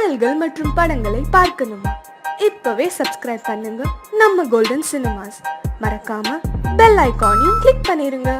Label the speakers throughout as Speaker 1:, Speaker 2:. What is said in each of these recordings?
Speaker 1: பாடல்கள் மற்றும் படங்களை பார்க்கணுமா? இப்பவே சப்ஸ்கிரைப் பண்ணுங்க நம்ம கோல்டன் சினிமாஸ். மறக்காம பெல் ஐகானையும் கிளிக் பண்ணிருங்க.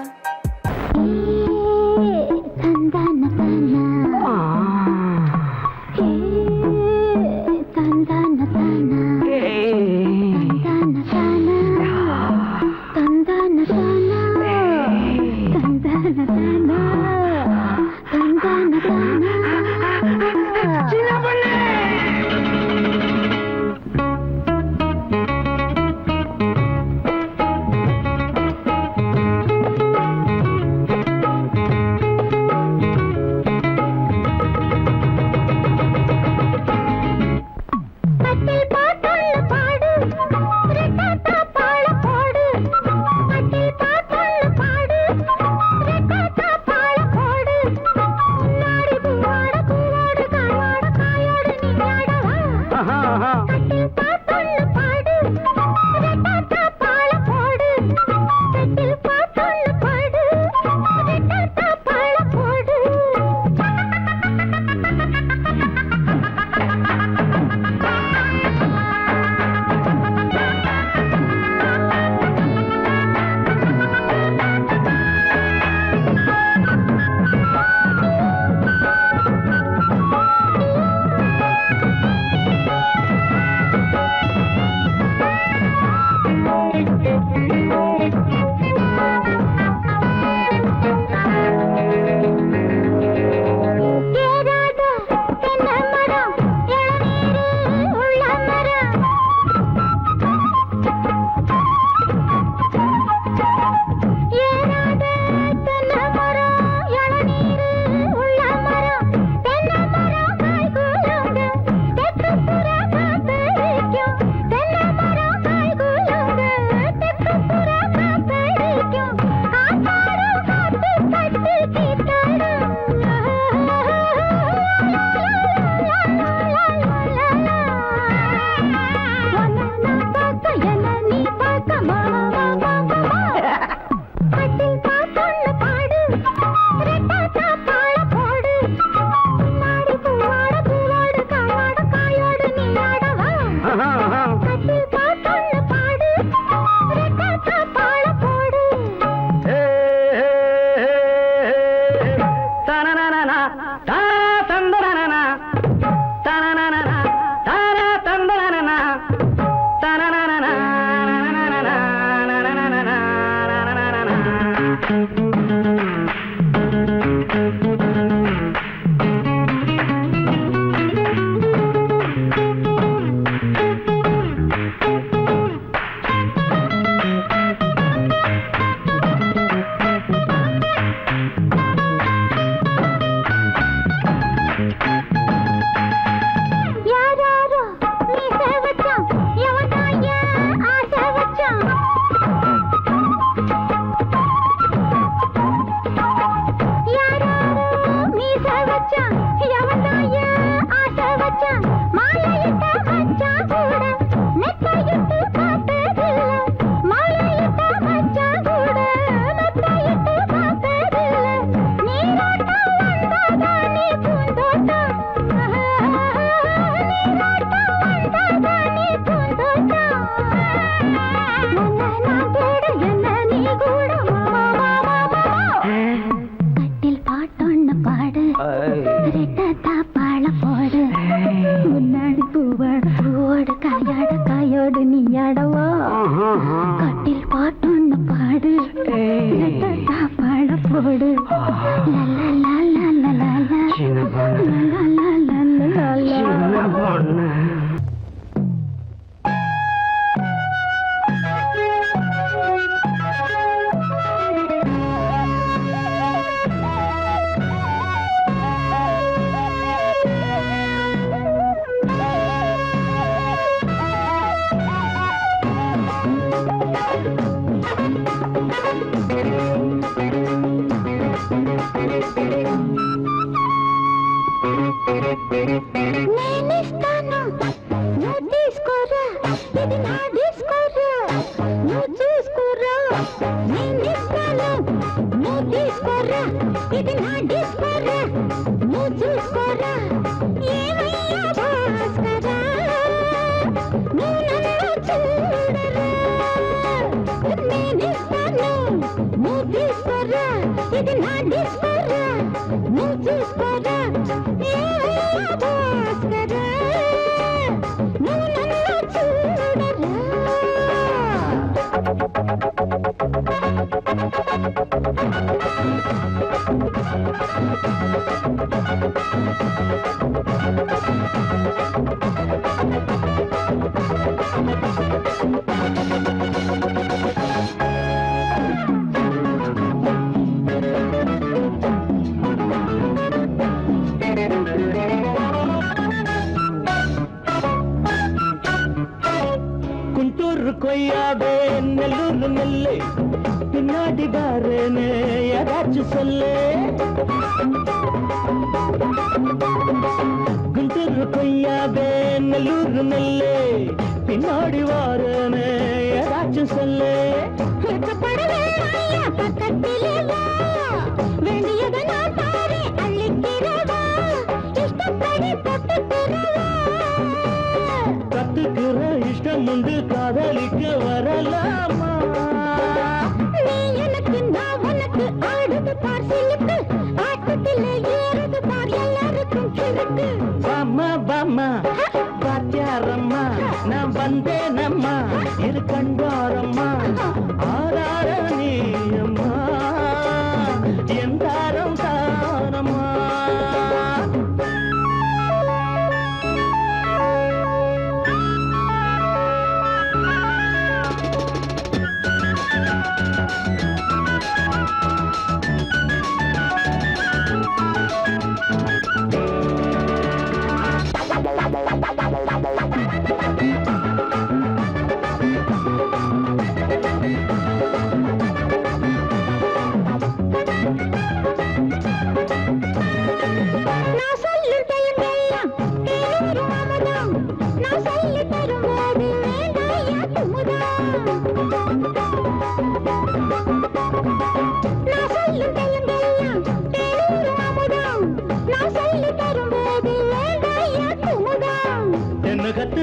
Speaker 2: கொய்யாவே நெல்லூர் நெல்லை பின்னாடி பாருன்னு ஏதாச்சும் சொல்லு. குண்டூர் கொய்யாவே நெல்லூர் நெல்லை பின்னாடி வாருன்னு ஏதாச்சும் சொல்லு. கத்துக்கிற இஷ்டம் உண்டு காதலிக்க வரலாமா?
Speaker 3: நீ எனக்கு நான் உனக்கு ஆடுது பார் சிலுக்கு ஆட்டத்திலே ஏறுது பார் எல்லாருக்கும் கிறுக்கு.
Speaker 2: பாமா பாமா பாத்தியாரம்மா நான் வந்தேனம்மா இரு கண்டாரம்மா ஆரார நீ அம்மா எந்தாரம் தானம்மா.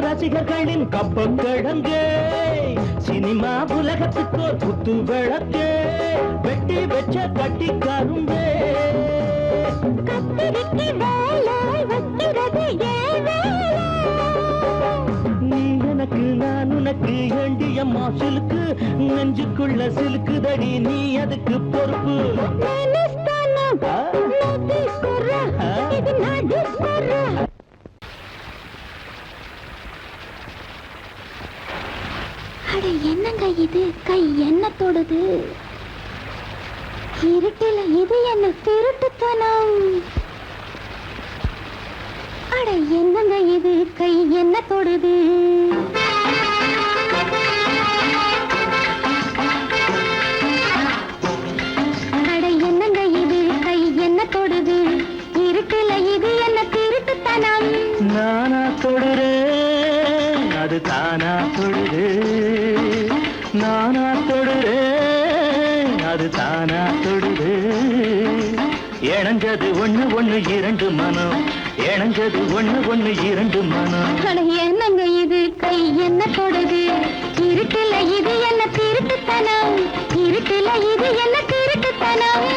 Speaker 2: ரசிகர்களின் கப்ப கிழங்கு சினிமா உலகத்துக்கோர் குத்து விளக்கு வெட்டி வச்ச கட்டி கரும்பு நீ எனக்கு நான் உனக்கு ஏண்டியம்மா சிலுக்கு நெஞ்சுக்குள்ள சிலுக்குதடி நீ அதுக்கு பொறுப்பு.
Speaker 3: அட என்னங்க இது கை என்ன தொடுது? இருட்டில இது என்ன திருட்டுத்தனம்? அட என்னங்க இது கை என்ன தொடுது? அட என்னங்க இது கை என்ன தொடுது? இருட்டில இது என்ன திருட்டுத்தனம்?
Speaker 2: நானா தொடுறேன் அது தானா தொடுது. நானா தொடுறேன் அது தானா தொடுது. இணைஞ்சது ஒண்ணு ஒண்ணு இரண்டு மனம் இணைஞ்சது ஒண்ணு ஒண்ணு இரண்டு மனம்.
Speaker 3: என்னங்க இது கை என்ன தொடுது? இருட்டுல இது என்ன திருட்டுத்தனம்? இருட்டுல இது என்ன திருட்டுத்தனம்?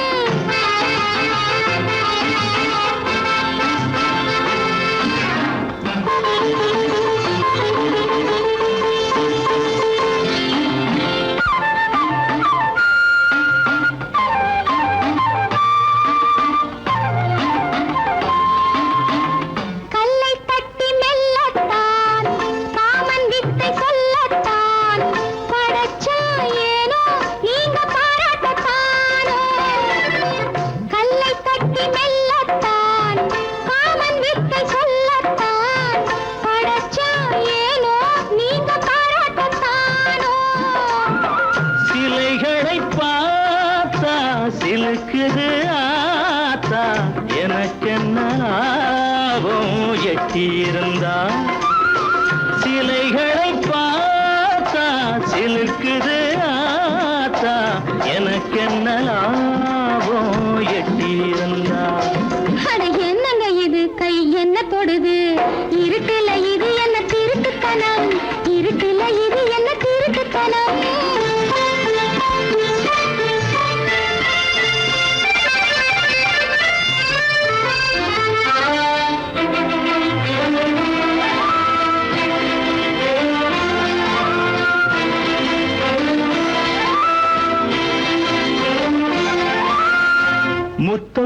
Speaker 2: சிலுக்குது ஆத்தா எனக்கென்ன லாபம் எட்டியிருந்தா. சிலைகளை பார்த்தா சிலுக்குது ஆத்தா எனக்கென்ன லாபம் எட்டியிருந்தா.
Speaker 3: என்னங்க இது கை என்ன தொடுது? இருட்டுல இது என்ன திருட்டுத்தனம்? இருட்டுல இது என்ன திருட்டுத்தனம்?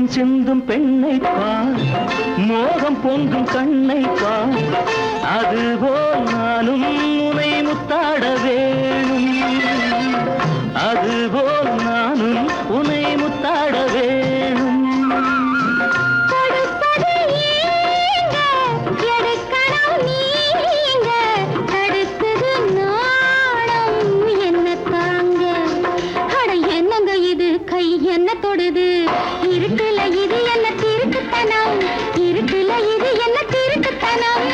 Speaker 2: மோகம் சிந்தும் பெண்ணை பார், மோகம் பொங்கும் கண்ணை பார், அதுபோல் நானும் உனை முத்தாட வேணும், அதுபோல் நானும் உனை முத்தாட வேணும்.
Speaker 3: என்ன தொடுது இருட்டுல இது என்ன திருட்டுத்தனம், இருட்டுல இது என்ன திருட்டுத்தனம்.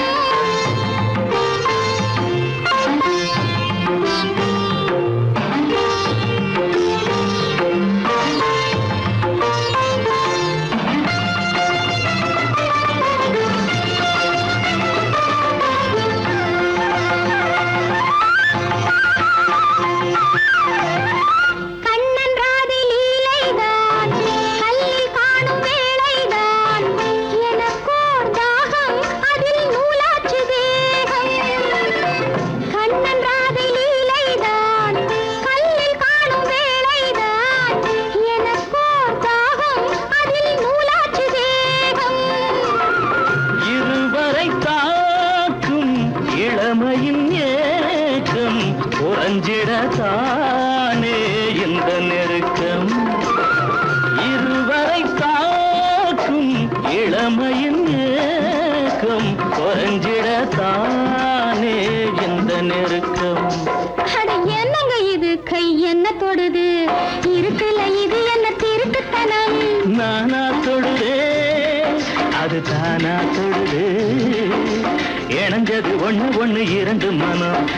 Speaker 2: தானே இந்த நெருக்கம், இருவரை தாக்கும் இளமையின் ஏக்கம், குறைஞ்சிடத்தானே இந்த நெருக்கம்.
Speaker 3: என்னங்க இது கை என்ன தொடுது இருக்குல்ல இது என்ன திருட்டுத்தனம்.
Speaker 2: நானா தொடுதே அது தானா தொடுது, இணைஞ்சது ஒண்ணு ஒண்ணு இரண்டு மனம்.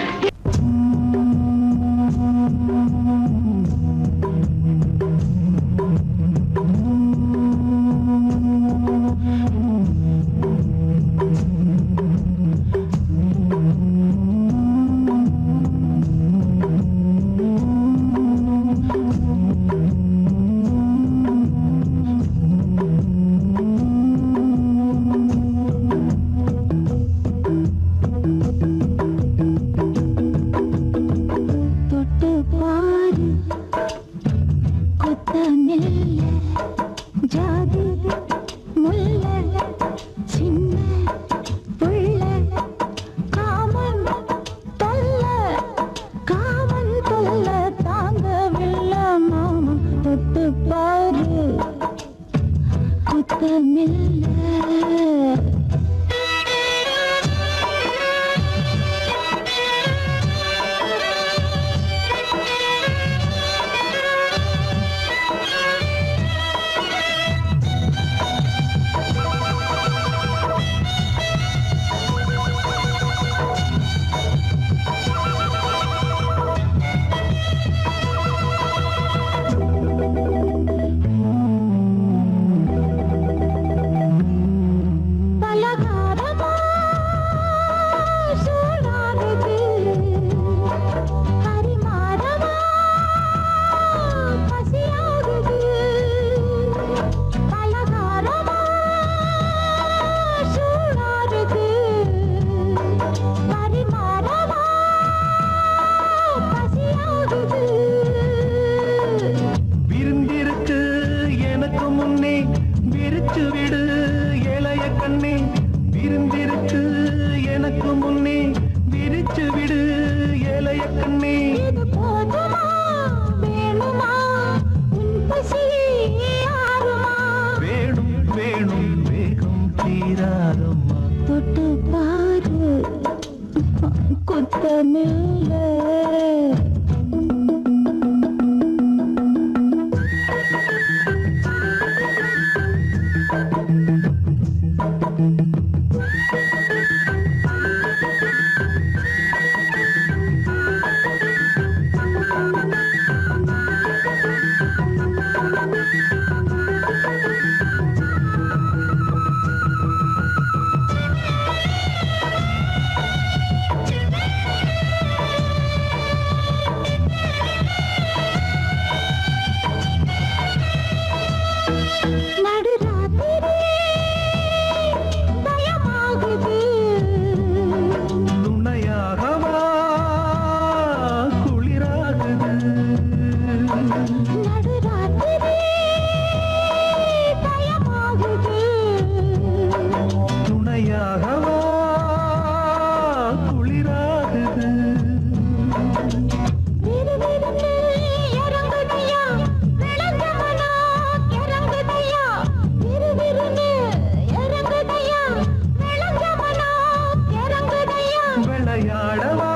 Speaker 2: விளையாடவா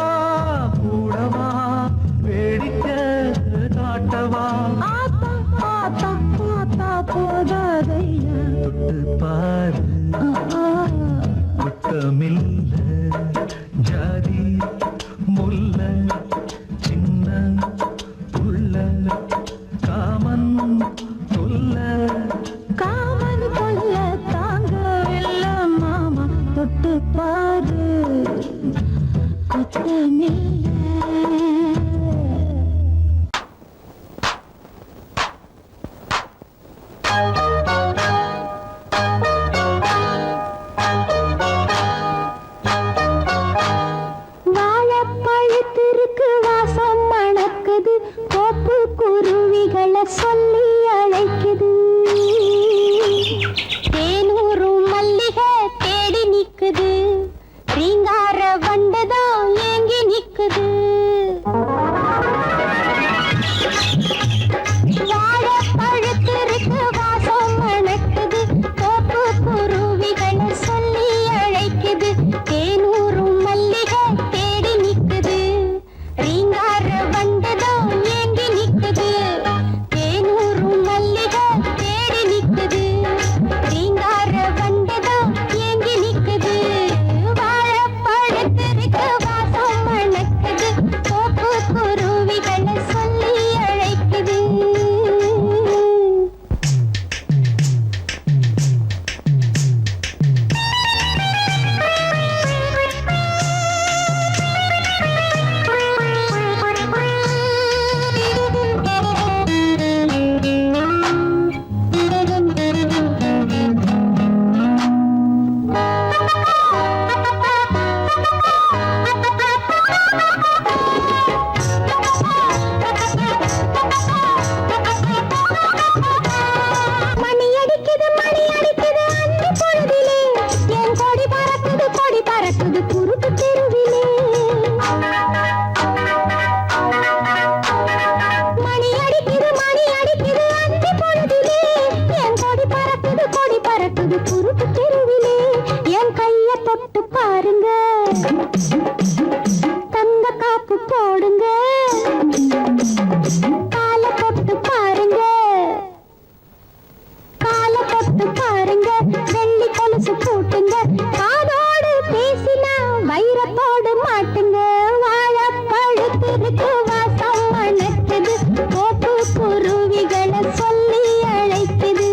Speaker 2: கூடவா வேடிக்கை காட்டவா
Speaker 4: போதாதையா
Speaker 2: தொட்டு பாரு குத்தமில்ல ஜாதி முல்ல சின்ன உள்ள காமன் சொல்ல
Speaker 4: காமன் கொல்ல தாங்கவில்ல மாமா தொட்டு பாரு குத்தமில்ல வாழைப்பழத்திற்கு வாசம் மணக்குது கோப்பு குருவிகளை சொல்லி அழைக்குது தேனூரும் மல்லிகை தேடி நிக்குது ரீங்கார வண்டுதான் ஏங்கி நிக்குது வாழைப்பழத்திற்கு வாசம் மணக்குது கோப்பு குருவிகளை சொல்லி அழைக்குது தேனூரும் மல்லிகை தேடி நிக்குது ரீங்கார வண்டுதான் ஏங்கி நிக்குது தேனூரும் மல்லிகை தேடி நிக்குது ரீங்கார வண்டுதான் ஏங்கி நிக்குது வாழைப்பழத்திற்கு வாசம் மணக்குது கோப்பு குருவிகளை சொல்லி அழைக்குது மணி அடிக்குது அந்த பொழுதிலே என் கொடி பறக்குது குறுக்கு தெருவிலே மணி அடிக்குது அந்த பொழுதிலே என் கொடி பறக்குது குறுக்கு தெருவிலே என் கைய தொட்டு பாருங்க தங்க காப்பு போடுங்க கால தொட்டு பாருங்க வெள்ளி கொலுசு போட்டுங்க காதோடு பேசினா வைரத்தோடு மாட்டுங்க வாழைப்பழத்திற்கு வாசம் மணக்குது கோப்பு குருவிகளை சொல்லி அழைக்குது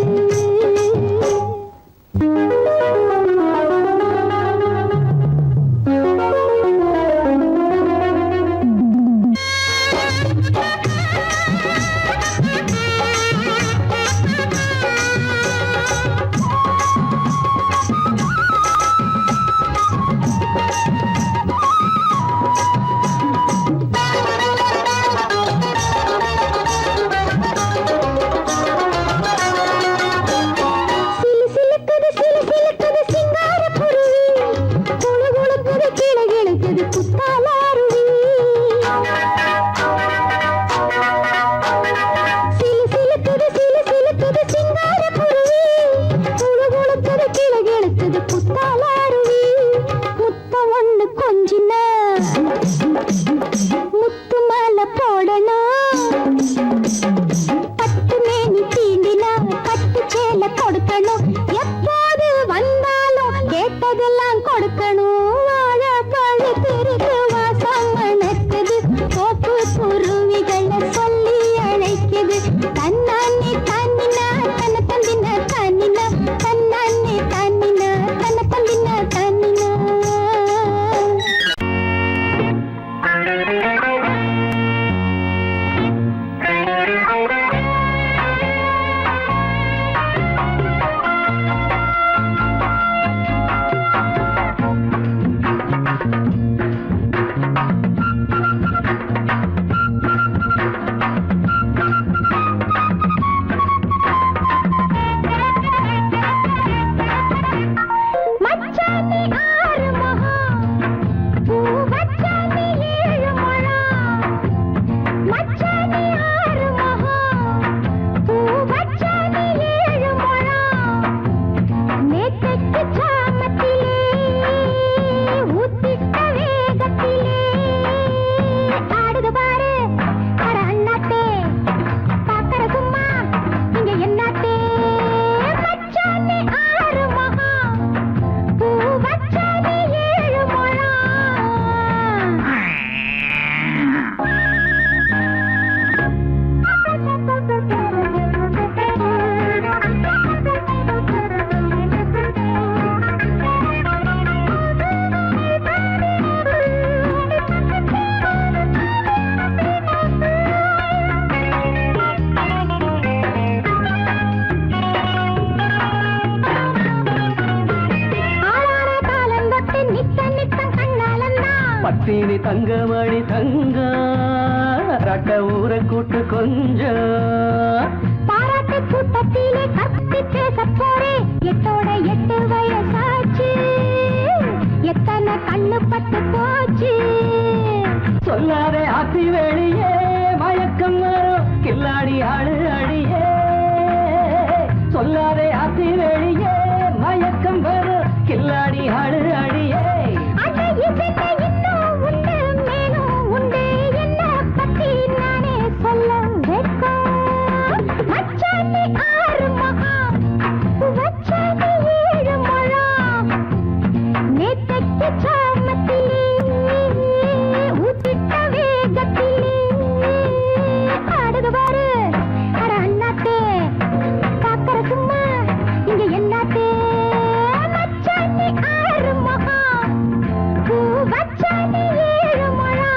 Speaker 4: சிலுக்குது சிங்கார குருவி குழுகுழுக்குது கிழகிழுக்குது குத்தாலாருவி சிலுக்குது சிங்கார குருவி குழுகுழுக்குது கிழகிழுக்குது குத்தாலாருவி முத்தம் ஒண்ணு கொஞ்சின முத்து மாலை போடணும் பட்டு மேனி தீண்டினா கட்டு சேலை கொடுக்கணும் எப்போது வந்தாலும் கேட்டதெல்லாம் கொடுக்கணும் வாழைப்பழத்திற்கு
Speaker 2: பத்தினி தங்கமணி தங்க ரட்ட ஊரை கூட்டு கொஞ்சம்
Speaker 4: பாராட்டு கூட்டத்திலே கத்தி பேச போறே எட்டோட 8 வயசாச்சு எத்தனை கண்ணு பட்டு போச்சு
Speaker 2: சொல்லாதே ஆத்தி வெளியே மயக்கம் வரும் கில்லாடி ஆடு அடியே சொல்லாதே ஆத்தி வெளியே மயக்கம் வரும் கில்லாடி ஆடு அடியே
Speaker 4: அட இதுக்கு இன்னும் உண்டு மேலும் உண்டு என்ன பத்தி நானே சொல்ல வைக்கும் மச்சானி 6 மகா வச்சானி 7 மழா நேத்தைக்கு சாமத்திலே ஊத்திட்ட வேகத்திலே ஆடுது பாரு அட அண்ணாத்தே பாக்கற சும்மா இங்க என்னாத்தே மச்சானி 6 மகா வச்சானி 7 மழா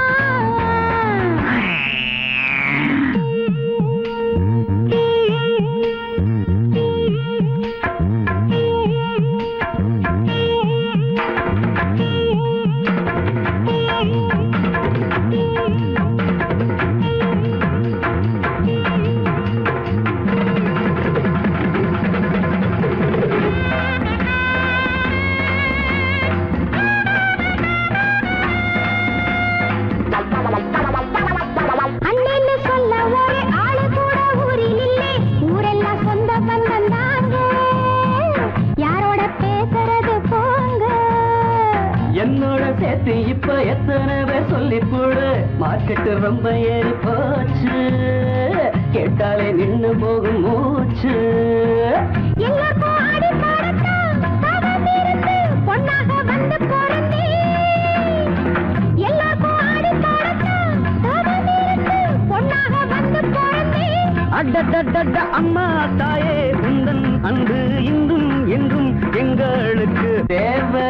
Speaker 4: அண்ணன்னு சொல்ல ஒரு ஆளு கூட ஊரில் இல்லை ஊரெல்லாம் சொந்த பந்தம் தாங்க யாரோட பேசுறது போங்க
Speaker 2: என்னோட சேர்த்து இப்ப எத்தனை பேர் சொல்லி போடு மார்க்கெட்டு ரொம்ப ஏறி போச்சு கேட்டாலே நின்னு போகும் மூச்சு
Speaker 4: எல்லாருக்கும் ஆடி பாடத்தான் தவம் இருந்து பொன்னாக வந்து பிறந்தே எல்லாருக்கும் ஆடி பாடத்தான் தவம் இருந்து பொன்னாக வந்து பிறந்தே
Speaker 2: அடடடட அம்மா தாயே உந்தன் அன்பு இன்றும் என்றும் எங்களுக்கு தேவை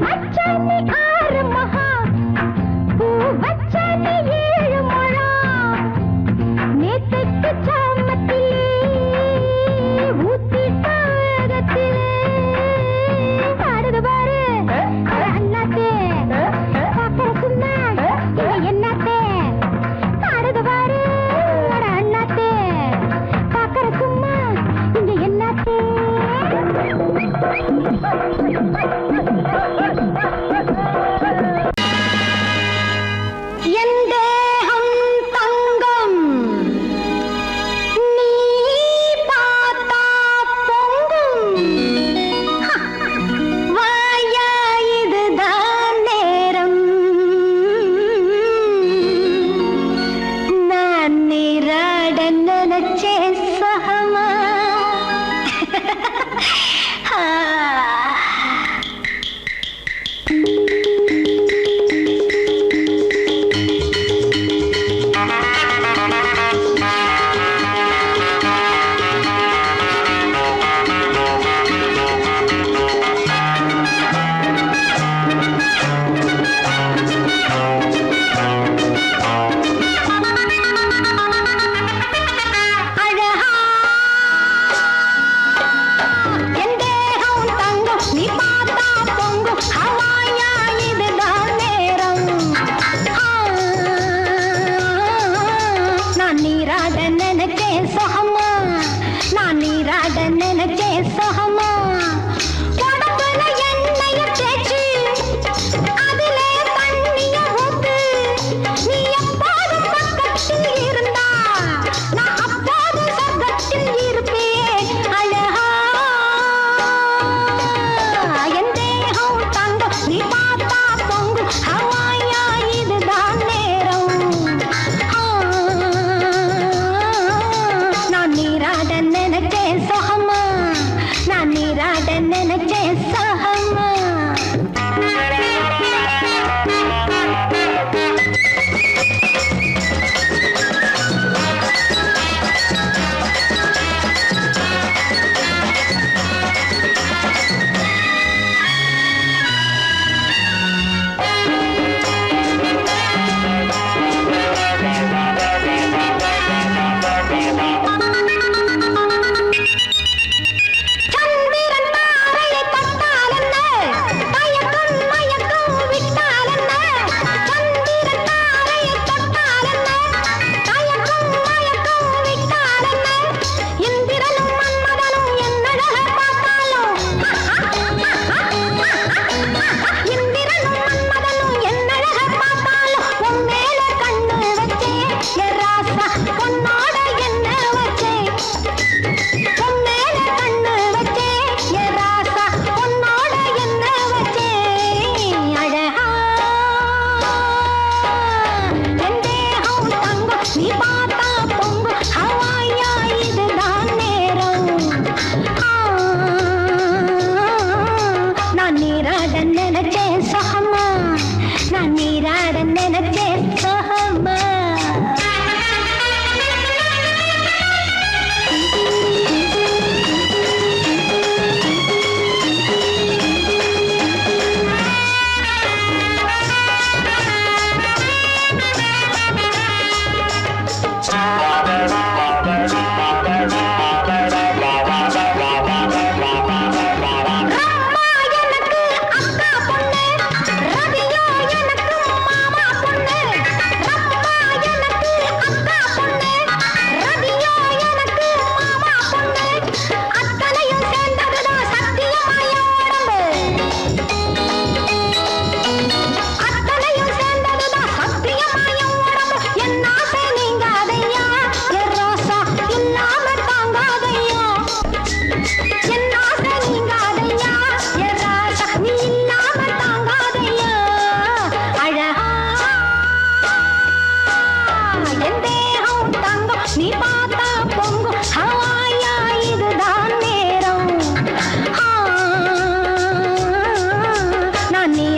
Speaker 4: மச்சானி 6 மகா வச்சானி 7 மழா நேத்தைக்கு சாமத்திலே ஊத்திட்ட வேகத்திலே ஆடுது பாரு அட அண்ணாத்தே பாக்கற சும்மா இங்க என்னாத்தே ஆடுது பாரு அட அண்ணாத்தே பாக்கற சும்மா இங்க என்னாத்தே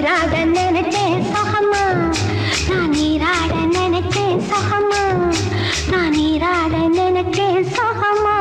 Speaker 3: நீராட நினைச்சேன் சுகமா, நான் நீராட நினைச்சேன் சுகமா, நான் நீராட நினைச்சேன் சுகமா.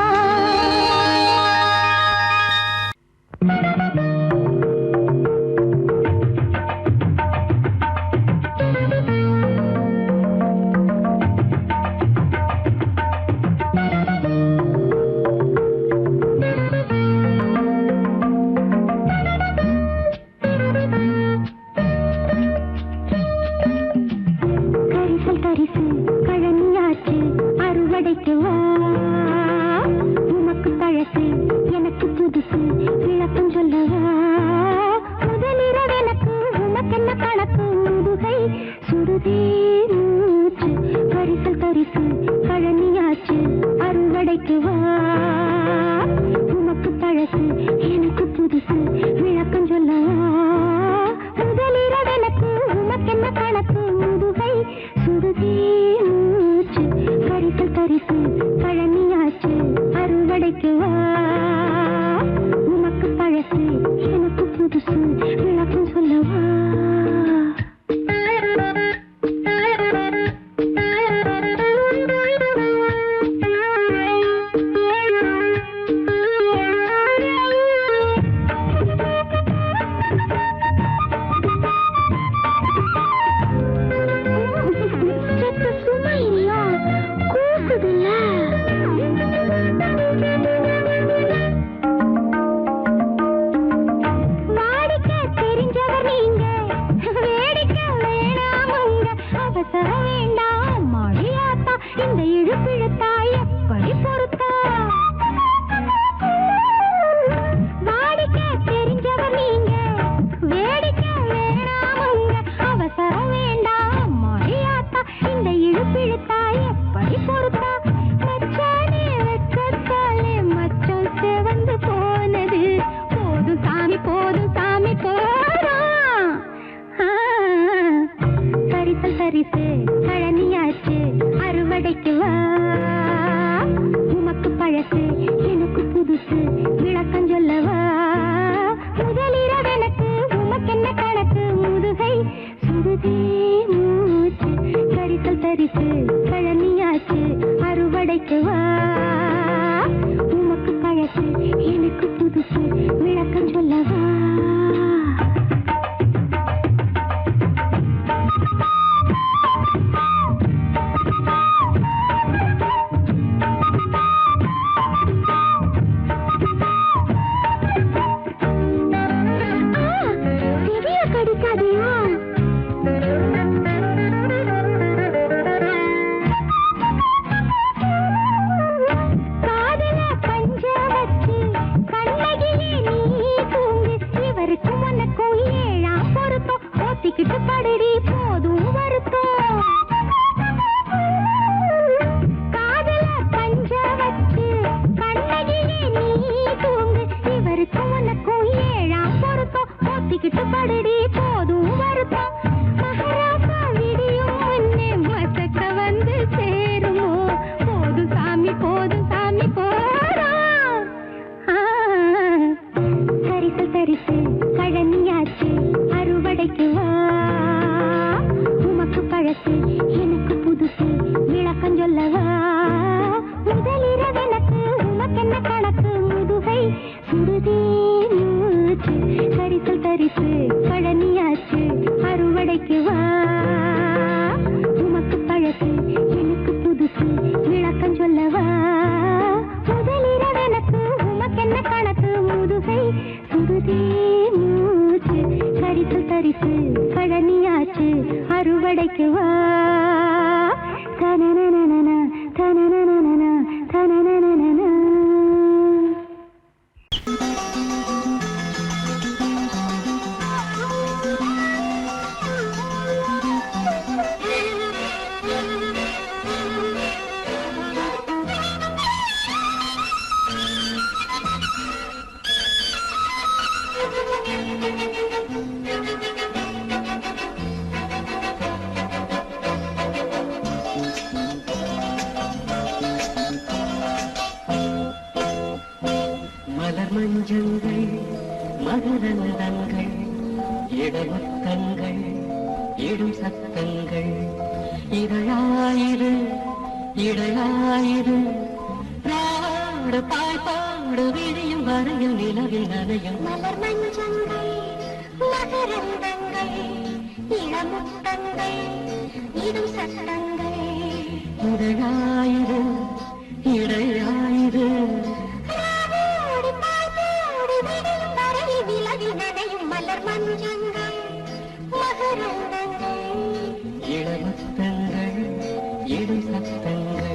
Speaker 5: சத்தங்கள் இடும் சத்தங்கள் இதழாயிரு இடையாயிரு ராடு பாய்பாடு விரியும் வரையில் நிலவில் நனையும்
Speaker 4: மலர் மஞ்சங்கள் மகரந்தங்கள் இளமுத்தங்கள் இடும் சத்தங்கள்
Speaker 5: இதழாயிரு இடையாயிரு
Speaker 4: ராவோடு பாய்பாடு விரியும் வரையில் நிலவில் நனையும் மலர் மஞ்சங்கள் மகரந்தங்கள்
Speaker 5: இளமுத்தங்கள் இடும் சத்தங்கள்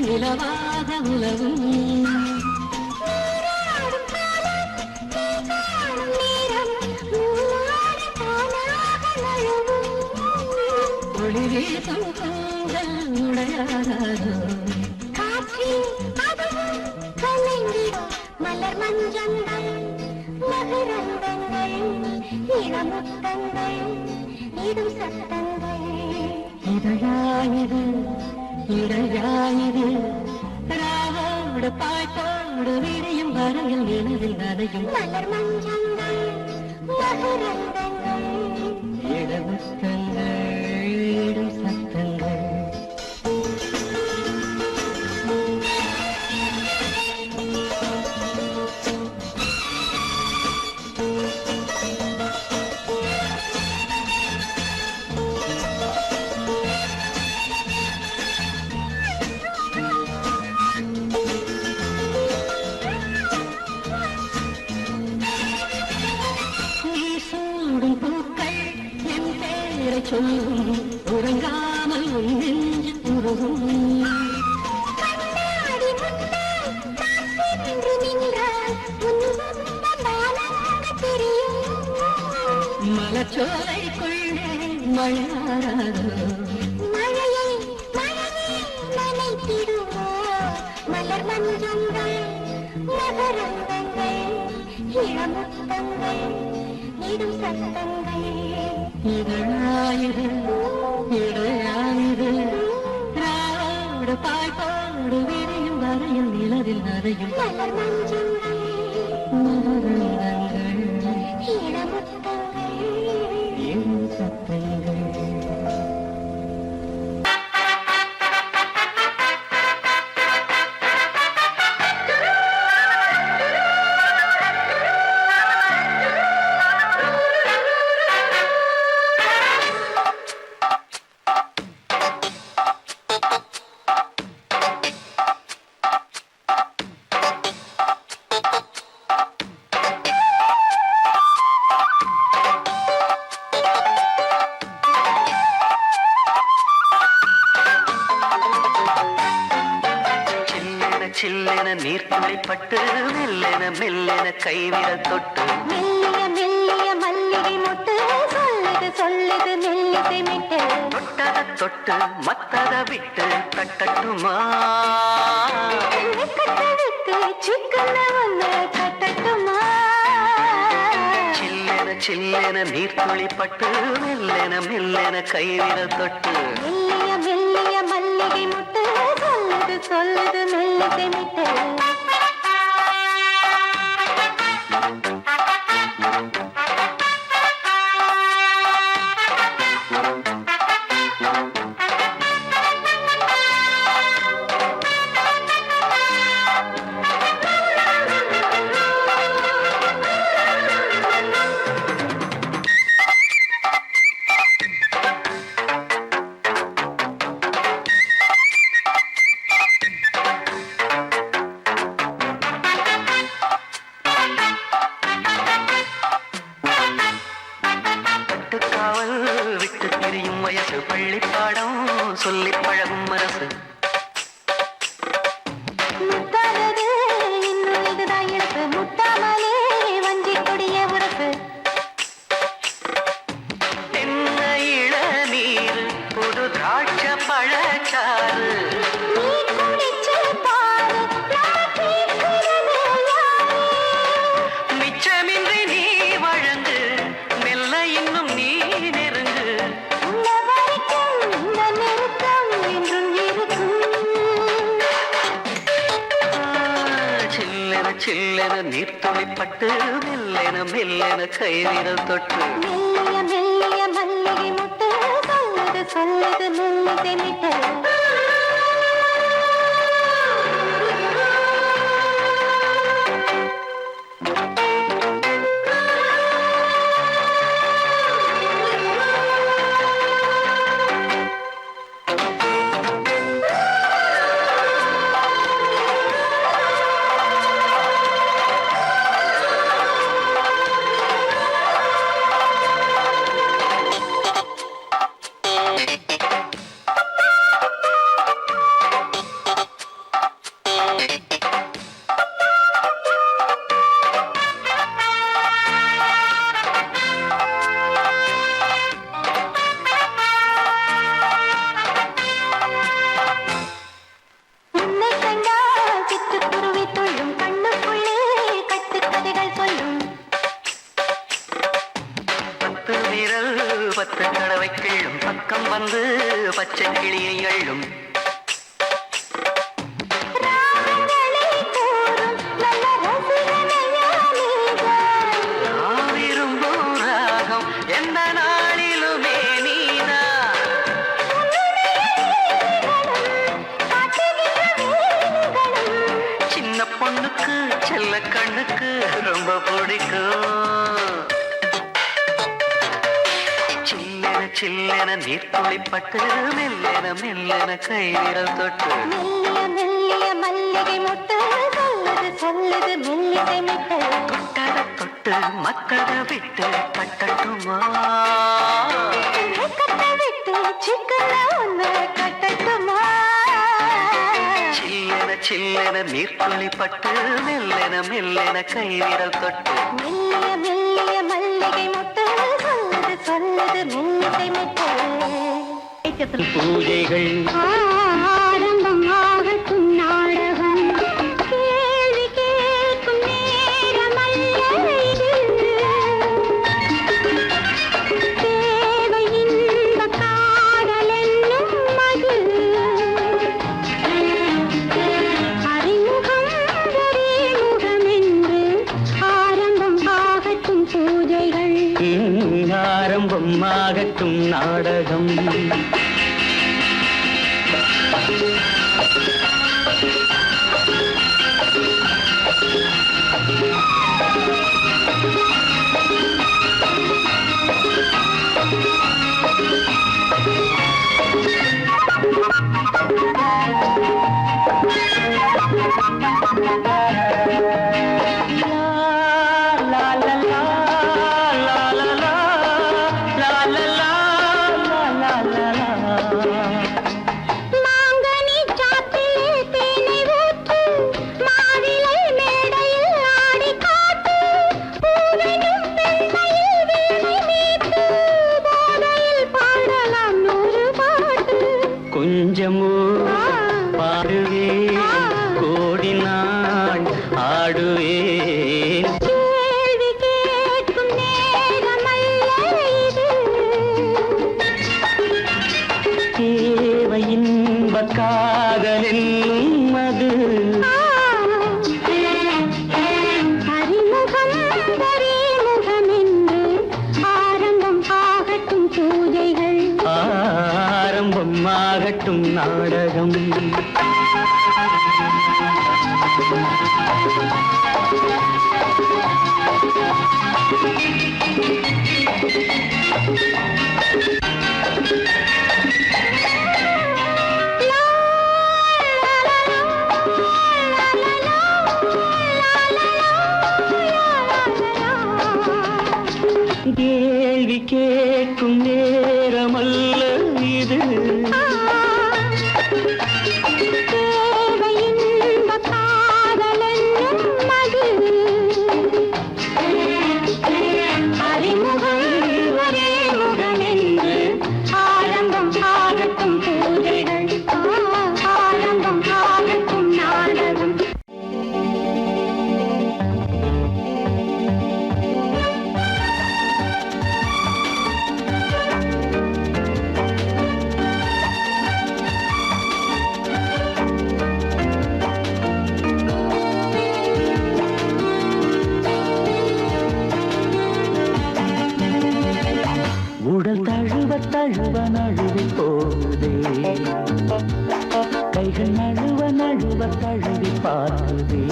Speaker 5: நிலவாக உலகும் ஒளி வீசும் கூந்தல் உடையாதோ
Speaker 4: மலர் மஞ்சங்கள் மகரந்தங்கள் இளமுத்தங்கள் இடும் சத்தங்கள்
Speaker 5: இதழாயிரு இடையாயிரு ராவோடு பாய்த்தோடு விரியும் வரையில் நிலவில் நனையும்
Speaker 4: மலர் மஞ்சங்கள் மகரந்தங்கள்
Speaker 5: இடமுத்தங்கள் இடும் சத்தங்கள் சொல்லும் உறங்காமல் உன் நெஞ்சு உருகும் மலச்சோலைக்குள்ளே மழையாராதோ
Speaker 4: மழையை நனைத்திடுவோ மலர் மஞ்சங்கள் மகரந்தங்கள் இளமுத்தங்கள் இடும் சத்தங்கள்
Speaker 5: இதழாயிரு இடையாயிரு ராவோடு பாய்பாடு விரியும் வரையில் நிலவில் நனையும்
Speaker 4: மலர் மஞ்சங்கள்
Speaker 5: மகரந்தங்கள்
Speaker 4: இளமுத்தங்கள்
Speaker 5: இடும் சத்தங்கள்
Speaker 2: சில்லென நீர்த்துளிப்பட்டு மெல்லென மெல்லென கைவிரல் தொட்டு
Speaker 4: மெல்லிய மெல்லிய மல்லிகை மொட்டு சொல்லுது சொல்லுது மெல்லிசை மிட்டு
Speaker 2: தொட்டத தொட்டு மத்தத விட்டு தட்டட்டுமா
Speaker 4: கட்டடுத்து சிக்கன ஒன்று கட்டட்டுமா
Speaker 2: சில்லென சில்லென நீர்த்துளிப்பட்டு மெல்லென மெல்லென கைவிரல் தொட்டு
Speaker 4: மெல்லிய மெல்லிய மல்லிகை மொட்டு சொல்லுது சொல்லுது மெல்லிசை மிட்டு
Speaker 2: விட்டு திரியும் வயசு பள்ளிப்பாடம் சொல்லி பழகும் மனசு
Speaker 4: முத்தாதது இன்னும் இதுதான் இழப்பு முட்டாமலே வஞ்சி கொடிய உறப்பு
Speaker 2: தென்ன இளநீர் புது திராட்சை பழ பழச்சாறு
Speaker 4: நீ குடிச்சு பாரு நான் கேட்கிறது யாரு
Speaker 2: மிச்சமின்றி நீ வழங்கு மெல்ல இன்னும் நீ நெருங்கு
Speaker 4: உள்ள வரைக்கும் இந்த நெருக்கம் என்றும் இருக்கும்
Speaker 2: சில்லென சில்லென நீர் துளிப்பட்டு மெல்லென மெல்லென கைவிரல் தொட்டு
Speaker 4: மெல்லிய மெல்லிய மல்லிகை முட்டு சொல்லுது சொல்லுது மெல்லிசை மிட்டு உன்னை கண்டால் சிட்டுக்குருவி துள்ளும் கண்ணுக்குள்ளே கட்டுக்கதைகள் சொல்லும்
Speaker 2: பத்து விரல் பத்து தடவை கிள்ளும் பக்கம் வந்து பச்சை கிளியை அள்ளும்
Speaker 4: ராகங்களை கூறும் நல்ல ரசிகனையா நீதான்
Speaker 2: நான் விரும்பும் ராகம் எந்த நாளிலுமே நீனா சின்ன பொண்ணுக்கு செல்ல கண்ணுக்கு ரொம்ப பிடிக்கும் சில்லென சில்லென நீர் துளிப்பட்டு மெல்லென மெல்லென கைவிரல் தொட்டு
Speaker 4: மெல்லிய மெல்லிய மல்லிகை முட்டு சொல்லுது சொல்லுது மெல்லிசை மிட்டு
Speaker 2: தொட்டத தொட்டு மத்தத விட்டு கட்டட்டுமா
Speaker 4: கட்ட விட்டு சிக்கன ஒன்று கட்டட்டுமா
Speaker 2: சில்லென சில்லென நீர் துளிப்பட்டு மெல்லென மெல்லென கைவிரல் தொட்டு
Speaker 4: மெல்லிய மெல்லிய மல்லிகை முட்டு சொல்லுது சொல்லுது மெல்லிசை மிட்டு
Speaker 2: பூஜைகள்
Speaker 4: ஆரம்பம் ஆகட்டும் நாடகம் கேள்வி கேட்கும் நேரமல்ல இது தேவை இன்ப காதல் என்னும் மது அறிமுகம் அறிமுகம் என்று ஆரம்பம் ஆகட்டும் பூஜைகள்
Speaker 2: ஆரம்பம் ஆகட்டும் நாடகம்
Speaker 4: மாங்கனி சாத்திலே தேனை ஊற்று மாவிலை மேடையில் ஆடி காட்டு பூவெனும் பெண்மையில் வீணை மீட்டு போதையில் பாடலாம் நூறு பாட்டு
Speaker 2: கொஞ்சமோ பாடுவே கோடி நாள் ஆடுவே
Speaker 4: கேள்வி கேட்கும் நேரமல்ல இது
Speaker 2: தேவை இன்ப காதல் என்னும் அது
Speaker 4: அறிமுகம் அறிமுகம் என்று ஆரம்பம் ஆகட்டும் பூஜைகள்
Speaker 2: ஆரம்பம் ஆகட்டும் நாடகம் கேள்வி கேட்கும் நேரமல்ல இது
Speaker 4: தேவை இன்ப காதல் என்னும் மது அறிமுகம் அறிமுகம் என்று ஆரம்பம் ஆகட்டும் பூஜைகள்
Speaker 6: பார்க்குதே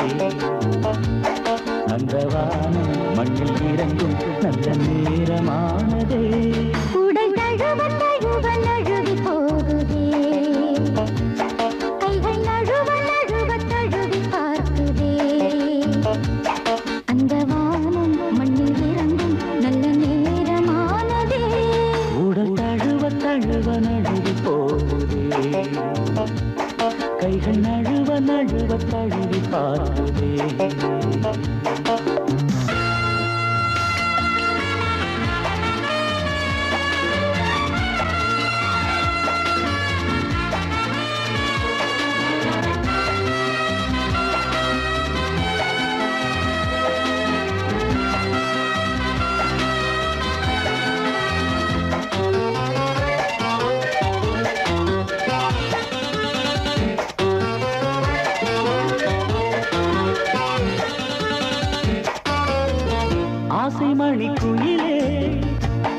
Speaker 6: அந்த வானம் மண்ணில் இறங்கும் நல்ல நேரமானதே
Speaker 4: உடல் தழுவ தழுவ நழுவி போகுதே கைகள் நழுவ நழுவ தழுவி பார்க்குதே அந்த வானம் மண்ணில் இறங்கும் நல்ல நேரமானதே
Speaker 6: உடல் தழுவ தழுவ நழுவி போகுதே கைகள் நழுவ நழுவ தழுவி பார்க்குதே ஆசை மணி குயிலே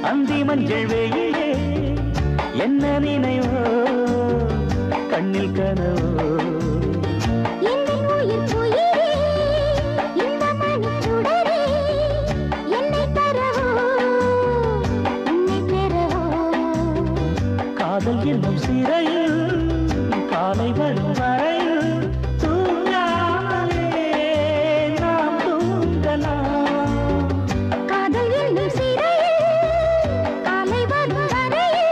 Speaker 6: அந்தி மஞ்சள் வெயிலே என்ன நினைவோ கண்ணில் கனவோ
Speaker 4: என் உயிர் உயிரே இந்த மணி சுடரே என்னை தரவோ உன்னை பெறவோ
Speaker 6: காதல் என்னும் சிறையில் காலை வரும் வரையில் தூங்காமலே நாம் தூங்கலாம்
Speaker 4: காதல் என்னும் சிறையில் காலை வரும் வரையில்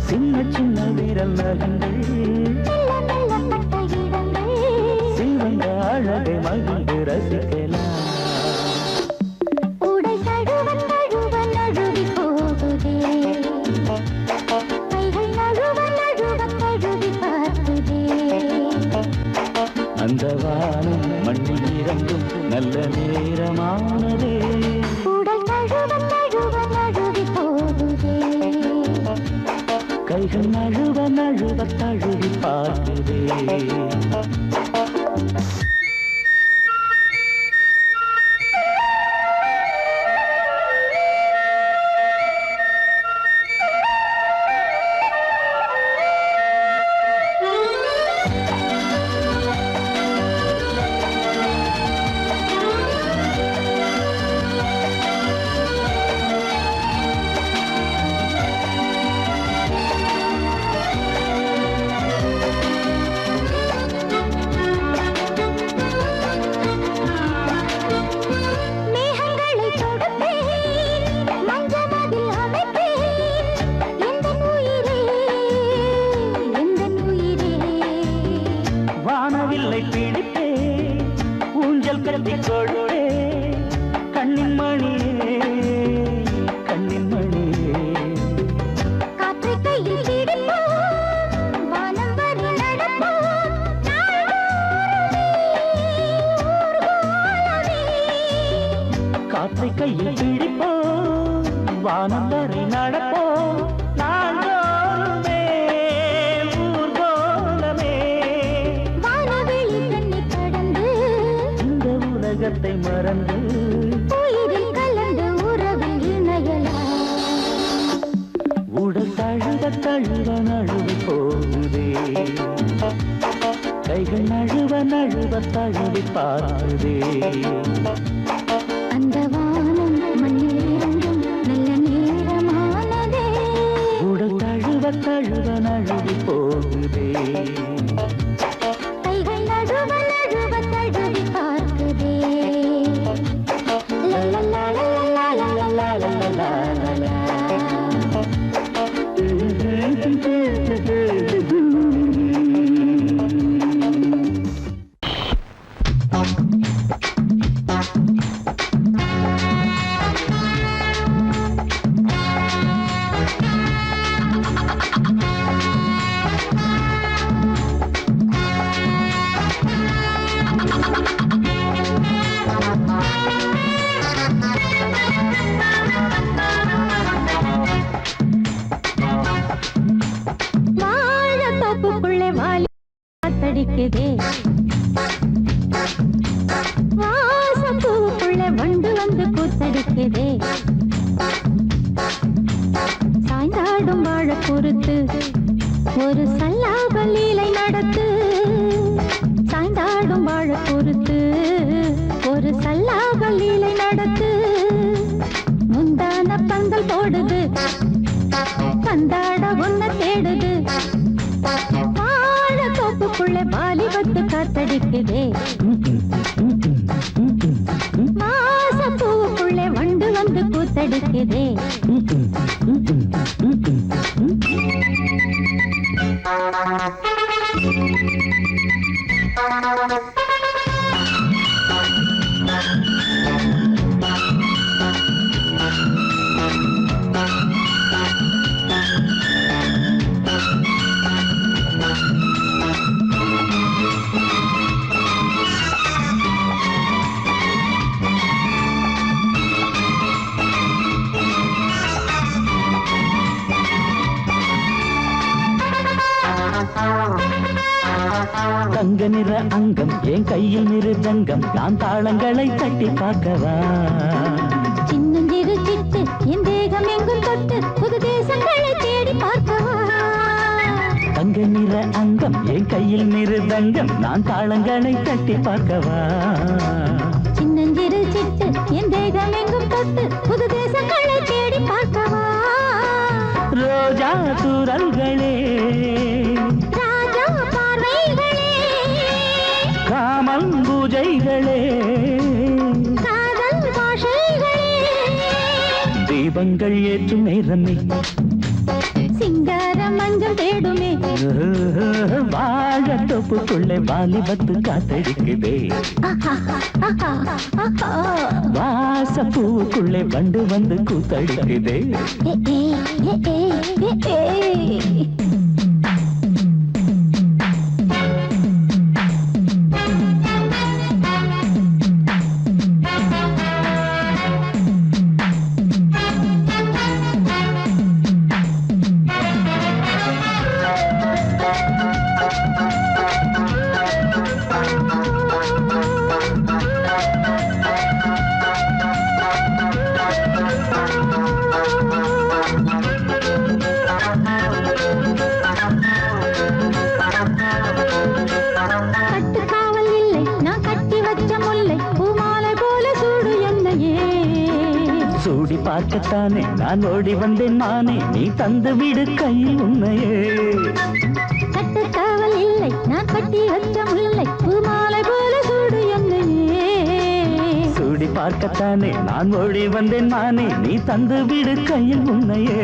Speaker 6: சின்ன சின்ன வீரல் நகங்கள்
Speaker 4: மெல்ல மெல்ல பட்ட இடங்கள்
Speaker 6: சிவந்த அழகை மகிழ்ந்து ரசிக்கலாம்
Speaker 4: உடை தழுவ தழுவ நழுவி போகுதே கைகள் நழுவ நழுவ தழுவி பார்க்குதே
Speaker 6: அந்த வானம் மண்ணில் இறங்கும் நல்ல நேரமானதே
Speaker 4: உடல் தழுவ தழுவ நழுவி போகுதே
Speaker 6: கைகள் நழுவ நழுவ தழுவி பார்க்குதே
Speaker 4: மேகங்களை தொடுப்பேன் மஞ்சமதில் அமைப்பேன் எந்தன் உயிரே எந்தன் உயிரே
Speaker 6: வானவில்லை பிடிப்பே ஊஞ்சல் கட்டி கொடுப்பே கண்ணின் மணியே கண்ணின் மணியே
Speaker 4: காற்றை கையில் பிடிப்போம் வானம் வரை நடப்போம்
Speaker 6: காற்றை கையில் பிடிப்போம் வானம் வரை நடப்போம் நாள்தோறுமே ஊர்கோலமே
Speaker 4: வானவெளி தன்னை கடந்து
Speaker 6: இந்த உலகத்தை மறந்து
Speaker 4: உயிரில் கலந்து உறவில் இணையலாம்
Speaker 6: உடல் தழுவ தழுவ நழுவி போகுதே கைகள் நழுவ நழுவ தழுவி பார்க்குதே
Speaker 4: அந்த வானம் மண்ணில் இறங்கும் நல்ல நேரமானதே
Speaker 6: உடல் தழுவ தழுவ நழுவி போகுதே
Speaker 4: கைகள் நழுவ நழுவ தழுவி பார்க்குதே லலலா லலலா லலலா லலலா லலலா. வாழைத்தோப்புக்குள்ளே வாலி காத்தடிக்குதே வாசப்பூவுக்குள்ளே வண்டு வந்து கூத்தடிக்குதே சாய்ந்தாடும் வாழை பொறுத்து
Speaker 3: ஒரு சல்லாப லீலை நடத்து சாய்ந்தாடும் வாழ பொறுத்து ஒரு சல்லாப லீலை நடத்து முந்தான பந்தல் போடுது பந்தாட ஒன்ன தேடுது வாழ தோப்புக்குள்ள வாலிபத்து காத்தடிக்குதே மாச பூவுக்குள்ளே வண்டு வந்து கூத்தடிக்குதே
Speaker 6: தங்க நிற அங்கம் என் கையில் மிருதங்கம் நான் தாளங்களை தட்டி பார்க்கவா
Speaker 3: சின்னஞ்சிறு சிட்டு என் தேகம் எங்கும் தொட்டு புது தேசங்களை தேடி பார்க்கவா
Speaker 6: தங்க நிற அங்கம் என் கையில் மிருதங்கம் நான் தாளங்களை தட்டி பார்க்கவா
Speaker 3: சின்னஞ்சிறு சிட்டு என் தேகம் எங்கும் தொட்டு புது தேசங்களை தேடி பார்க்கவா
Speaker 6: ரோஜா தூரல்களே
Speaker 3: ராஜா பார்வைகளே
Speaker 6: காமல் பூஜைகளே
Speaker 3: காதல் பாஷைகளே
Speaker 6: தீபங்கள் ஏற்றும் நேரமே
Speaker 3: சிங்கார மஞ்சள் தேடுமே
Speaker 6: வாழ தொப்புக்குள்ளே வாலிபத்து காத்தடிக்குதே வாச பூவுக்குள்ளே வண்டு வந்து கூத்தடிக்குதே
Speaker 3: கட்டுக்காவல் இல்லை நான் கட்டி வச்ச முல்லை பூமாலை போல சூடு என்னையே
Speaker 6: சூடி பார்க்கத்தானே நான் ஓடி வந்தேன் மானே நீ தந்து விடு கையில் உன்னையே
Speaker 3: கட்டுக்காவல் இல்லை நான் கட்டி வச்ச முல்லை பூமாலை போல சூடு என்னையே
Speaker 6: சூடி பார்க்கத்தானே நான் ஓடி வந்தேன் மானே நீ தந்து விடு கையில் உன்னையே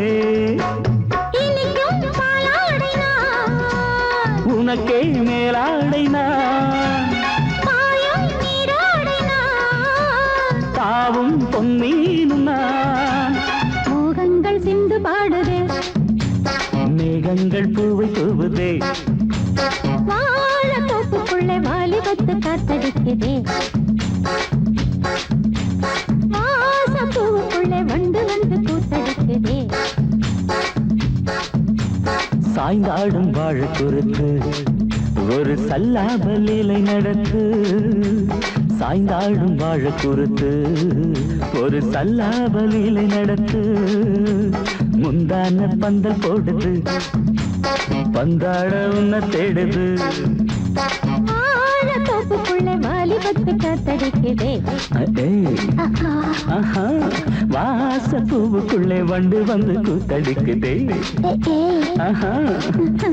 Speaker 3: இனிக்கும் பாலாடை நான்
Speaker 6: உனக்கே மேலாடை நான்
Speaker 3: பாயும் நீராடை நான்
Speaker 6: தாவும் பொன்னீனும் நான்
Speaker 3: மோகங்கள் சிந்து பாடுதே
Speaker 6: மேகங்கள் பூவை தூவுதே
Speaker 3: வாழ தோப்புக்குள்ளே வாலிபத்து காத்தடிக்குதே வாச பூவுக்குள்ளே வண்டு வந்து கூத்தடிக்குதே
Speaker 6: சாய்ந்தாடும் வாழ குறுத்து ஒரு சல்லாப லீலை நடத்து சாய்ந்தாடும் வாழ குறுத்து ஒரு சல்லாப லீலை நடத்து முந்தான பந்தல் போடுது பந்தாட உன்ன தேடுது
Speaker 3: வாழ தோப்புக்குள்ளே வாலிபத்து காத்தடிக்குதே
Speaker 6: ஆஹா வாச பூவுக்குள்ளே வண்டு வந்து கூத்தடிக்குதே ஆஹா
Speaker 3: ஆ